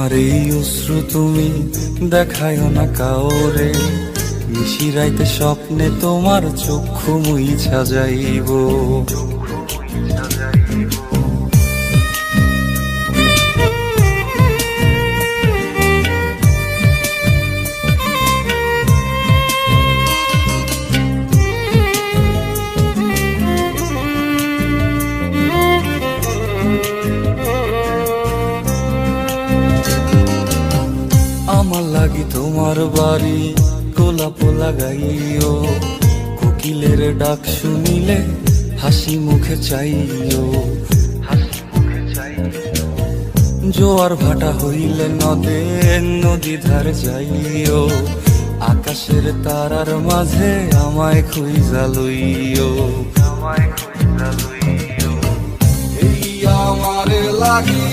আমার এই অশ্রু তুমি দেখায়ও না কাউরে, নিশিরাইতে স্বপ্নে তোমার চক্ষু মুইছা যাইব। আমার লাগি তোমার বাড়ি গোলাপ লাগাইও, কোকিলের ডাক শুনিলে হাসি মুখে চাইও। জোয়ার ভাটা হইলে নদে নদী ধার যাইও, আকাশের তারার মাঝে আমায় খুঁজা লইও। এই আমার লাগি